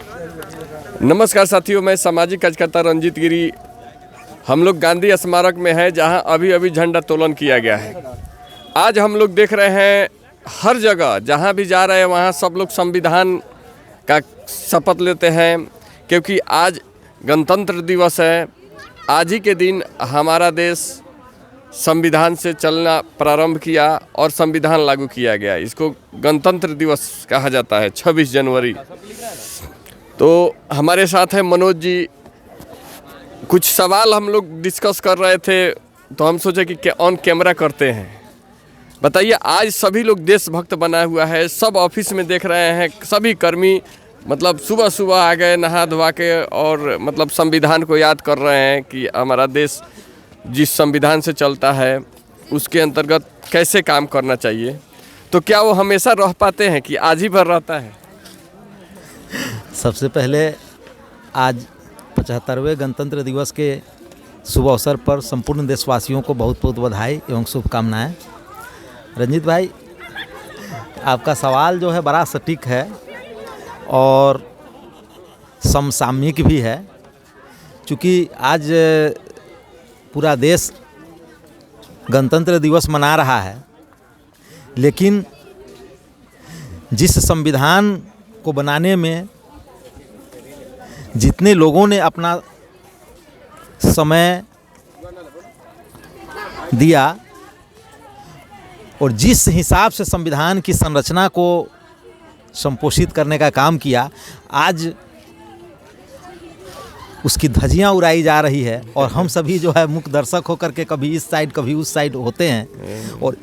नमस्कार साथियों, मैं सामाजिक कार्यकर्ता रंजीत गिरी। हम लोग गांधी स्मारक में हैं, जहां अभी अभी झंडोत्तोलन किया गया है। आज हम लोग देख रहे हैं हर जगह जहां भी जा रहे हैं वहां सब लोग संविधान का शपथ लेते हैं, क्योंकि आज गणतंत्र दिवस है। आज ही के दिन हमारा देश संविधान से चलना प्रारंभ किया और संविधान लागू किया गया। इसको गणतंत्र दिवस कहा जाता है, 26 जनवरी। तो हमारे साथ हैं मनोज जी। कुछ सवाल हम लोग डिस्कस कर रहे थे, तो हम सोचे कि ऑन कैमरा करते हैं। बताइए, आज सभी लोग देशभक्त बना हुआ है, सब ऑफिस में देख रहे हैं, सभी कर्मी मतलब सुबह सुबह आ गए नहा धोवा के और मतलब संविधान को याद कर रहे हैं कि हमारा देश जिस संविधान से चलता है उसके अंतर्गत कैसे काम करना चाहिए। तो क्या वो हमेशा रह पाते हैं कि आज ही भर रहता है? सबसे पहले आज 75वें गणतंत्र दिवस के शुभ अवसर पर संपूर्ण देशवासियों को बहुत बहुत बधाई एवं शुभकामनाएं। रंजीत भाई, आपका सवाल जो है बड़ा सटीक है और समसामयिक भी है, क्योंकि आज पूरा देश गणतंत्र दिवस मना रहा है, लेकिन जिस संविधान को बनाने में जितने लोगों ने अपना समय दिया और जिस हिसाब से संविधान की संरचना को संपोषित करने का काम किया, आज उसकी धज्जियां उड़ाई जा रही है। और हम सभी जो है मुख्य दर्शक होकर के कभी इस साइड कभी उस साइड होते हैं। और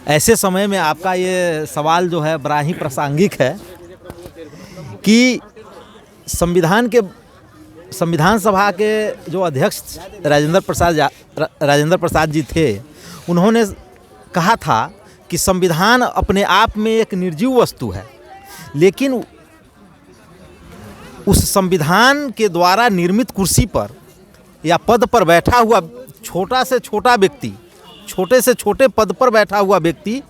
ऐसे समय में आपका ये सवाल जो है बड़ा ही प्रासंगिक है कि संविधान सभा के जो अध्यक्ष राजेंद्र प्रसाद जी थे, उन्होंने कहा था कि संविधान अपने आप में एक निर्जीव वस्तु है, लेकिन उस संविधान के द्वारा निर्मित कुर्सी पर या पद पर बैठा हुआ छोटा से छोटा व्यक्ति, छोटे से छोटे पद पर बैठा हुआ व्यक्ति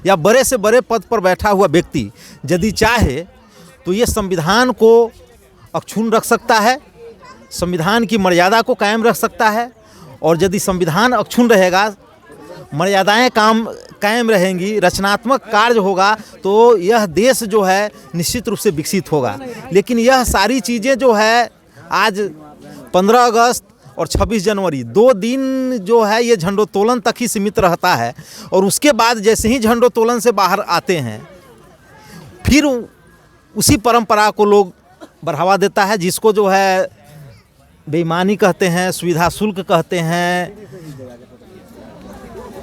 या बड़े से बड़े पद पर बैठा हुआ व्यक्ति यदि चाहे तो ये संविधान को अक्षुण्ण रख सकता है, संविधान की मर्यादा को कायम रख सकता है। और यदि संविधान अक्षुण्ण रहेगा, मर्यादाएं कायम रहेंगी, रचनात्मक कार्य होगा, तो यह देश जो है निश्चित रूप से विकसित होगा। लेकिन यह सारी चीज़ें जो है आज 15 अगस्त और 26 जनवरी 2 दिन जो है ये झंडोत्तोलन तक ही सीमित रहता है। और उसके बाद जैसे ही झंडोत्तोलन से बाहर आते हैं, फिर उसी परंपरा को लोग बढ़ावा देता है, जिसको जो है बेईमानी कहते हैं, सुविधा शुल्क कहते हैं,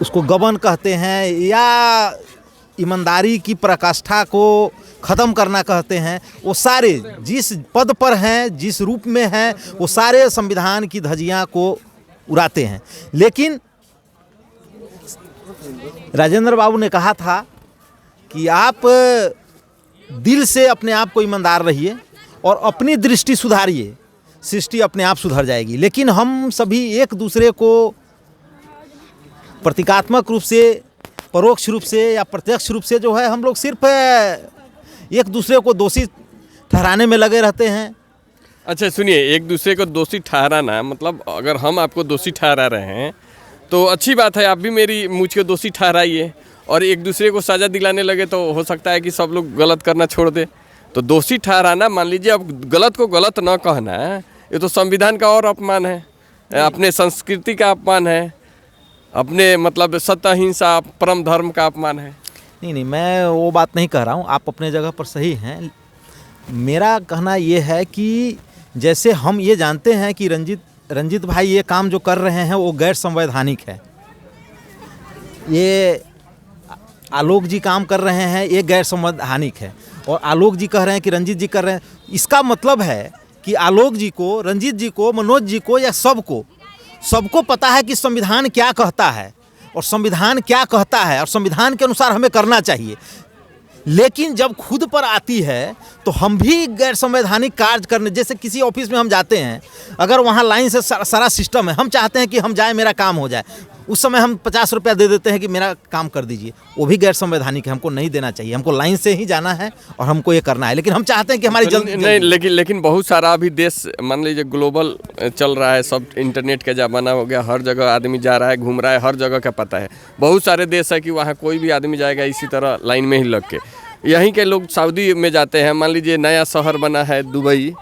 उसको गबन कहते हैं, या ईमानदारी की पराकाष्ठा को ख़त्म करना कहते हैं। वो सारे जिस पद पर हैं, जिस रूप में हैं, वो सारे संविधान की धज्जियां को उड़ाते हैं। लेकिन राजेंद्र बाबू ने कहा था कि आप दिल से अपने आप को ईमानदार रहिए और अपनी दृष्टि सुधारिए, सृष्टि अपने आप सुधर जाएगी। लेकिन हम सभी एक दूसरे को प्रतीकात्मक रूप से, परोक्ष रूप से या प्रत्यक्ष रूप से जो है हम लोग सिर्फ एक दूसरे को दोषी ठहराने में लगे रहते हैं। अच्छा सुनिए, एक दूसरे को दोषी ठहराना मतलब अगर हम आपको दोषी ठहरा रहे हैं तो अच्छी बात है, आप भी मेरी मुझ को दोषी ठहराइए। और एक दूसरे को सज़ा दिलाने लगे तो हो सकता है कि सब लोग गलत करना छोड़ दे। तो दोषी ठहराना, मान लीजिए अब गलत को गलत न कहना, ये तो संविधान का और अपमान है, अपने संस्कृति का अपमान है, अपने मतलब सत्य अहिंसा परम धर्म का अपमान है। नहीं, मैं वो बात नहीं कह रहा हूँ, आप अपने जगह पर सही हैं। मेरा कहना ये है कि जैसे हम ये जानते हैं कि रंजीत भाई ये काम जो कर रहे हैं वो गैर संवैधानिक है, ये आलोक जी काम कर रहे हैं ये गैर संवैधानिक है, और आलोक जी कह रहे हैं कि रंजीत जी कर रहे हैं। इसका मतलब है कि आलोक जी को, रंजीत जी को, मनोज जी को या सबको पता है कि संविधान क्या कहता है और संविधान क्या कहता है और संविधान के अनुसार हमें करना चाहिए। लेकिन जब खुद पर आती है तो हम भी गैर संवैधानिक कार्य करने, जैसे किसी ऑफिस में हम जाते हैं, अगर वहाँ लाइन से सारा सिस्टम है, हम चाहते हैं कि हम जाए, मेरा काम हो जाए, उस समय हम 50 रुपया दे देते हैं कि मेरा काम कर दीजिए, वो भी गैर संवैधानिक है, हमको नहीं देना चाहिए। हमको लाइन से ही जाना है और हमको ये करना है, लेकिन हम चाहते हैं कि हमारी जल्द नहीं, लेकिन बहुत सारा अभी देश मान लीजिए ग्लोबल चल रहा है, सब इंटरनेट का ज़माना हो गया, हर जगह आदमी जा रहा है, घूम रहा है, हर जगह का पता है। बहुत सारे देश है कि वहाँ कोई भी आदमी जाएगा इसी तरह लाइन में ही लग के। यहीं के लोग सऊदी में जाते हैं, मान लीजिए नया शहर बना है दुबई,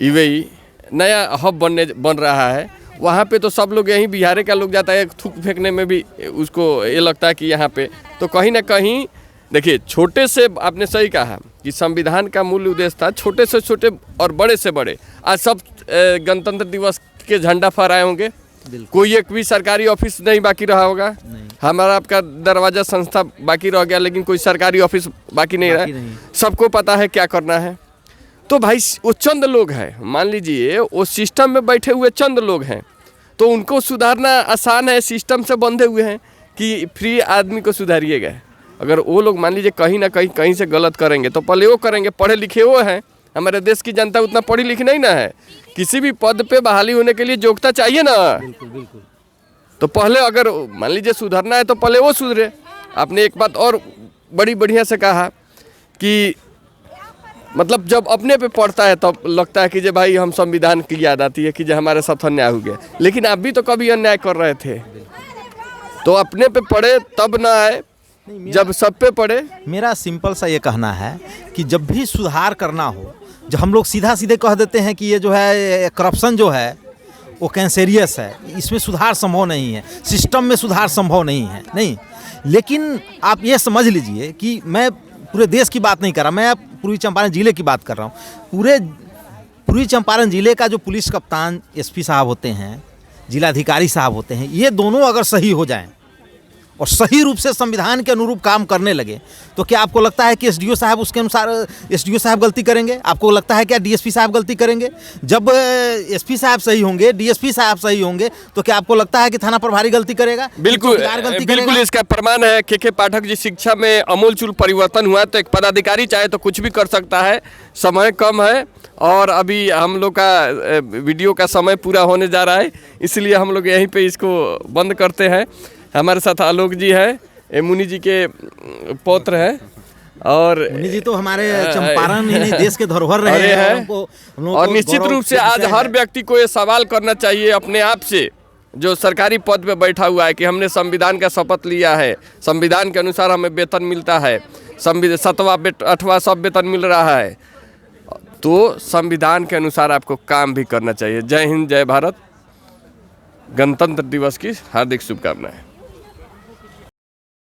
यूएई, नया हब बन रहा है, वहाँ पे तो सब लोग यहीं बिहार का लोग जाता है, थूक फेंकने में भी उसको ये लगता है कि यहाँ पे तो कहीं ना कहीं देखिए, छोटे से आपने सही कहा कि संविधान का मूल उद्देश्य था छोटे से छोटे और बड़े से बड़े। आज सब गणतंत्र दिवस के झंडा फहराए होंगे, कोई एक भी सरकारी ऑफिस नहीं बाकी रहा होगा, हमारा आपका दरवाजा संस्था बाकी रह गया, लेकिन कोई सरकारी ऑफिस बाकी नहीं रहा। सबको पता है क्या करना है। तो भाई वो चंद लोग हैं, मान लीजिए वो सिस्टम में बैठे हुए चंद लोग हैं, तो उनको सुधारना आसान है, सिस्टम से बंधे हुए हैं कि फ्री आदमी को सुधारिएगा। अगर वो लोग मान लीजिए कहीं ना कहीं से गलत करेंगे तो पहले वो करेंगे, पढ़े लिखे वो हैं। हमारे देश की जनता उतना पढ़ी लिखी नहीं ना है, किसी भी पद पे बहाली होने के लिए योग्यता चाहिए ना। बिल्कुल। तो पहले अगर मान लीजिए सुधरना है तो पहले वो सुधरे। आपने एक बात और बड़ी बढ़िया से कहा कि मतलब जब अपने पे पड़ता है तब लगता है कि जो भाई हम संविधान की याद आती है कि जो हमारे साथ अन्याय हो गया, लेकिन आप भी तो कभी अन्याय कर रहे थे, तो अपने पे पड़े तब ना आए, जब सब पे पड़े। मेरा सिंपल सा ये कहना है कि जब भी सुधार करना हो, जब हम लोग सीधा सीधे कह देते हैं कि ये जो है करप्शन जो है वो कैंसेरियस है, इसमें सुधार संभव नहीं है, सिस्टम में सुधार संभव नहीं है, नहीं। लेकिन आप ये समझ लीजिए कि मैं पूरे देश की बात नहीं कर रहा, मैं पूर्वी चंपारण जिले की बात कर रहा हूँ। पूर्वी चंपारण जिले का जो पुलिस कप्तान एसपी साहब होते हैं, जिलाधिकारी साहब होते हैं, ये दोनों अगर सही हो जाएं और सही रूप से संविधान के अनुरूप काम करने लगे, तो क्या आपको लगता है कि एसडीओ साहब उसके अनुसार एसडीओ साहब गलती करेंगे? आपको लगता है क्या डीएसपी साहब गलती करेंगे? जब एसपी साहब सही होंगे, डीएसपी साहब सही होंगे, तो क्या आपको लगता है कि थाना प्रभारी गलती करेगा? बिल्कुल इसका प्रमाण है के पाठक जी। शिक्षा में अमूलचूल परिवर्तन हुआ, तो एक पदाधिकारी चाहे तो कुछ भी कर सकता है। समय कम है और अभी हम लोग का वीडियो का समय पूरा होने जा रहा है, इसलिए हम लोग यहीं पे इसको बंद करते हैं। हमारे साथ आलोक जी है, मुनि जी के पौत्र हैं, और मुनि जी तो हमारे चंपारण ही नहीं देश के धरोहर रहे हैं। और निश्चित रूप से आज हर व्यक्ति को ये सवाल करना चाहिए अपने आप से, जो सरकारी पद पे बैठा हुआ है, कि हमने संविधान का शपथ लिया है, संविधान के अनुसार हमें वेतन मिलता है, 7वां 8वां सब वेतन मिल रहा है, तो संविधान के अनुसार आपको काम भी करना चाहिए। जय हिंद, जय भारत, गणतंत्र दिवस की हार्दिक शुभकामनाएं।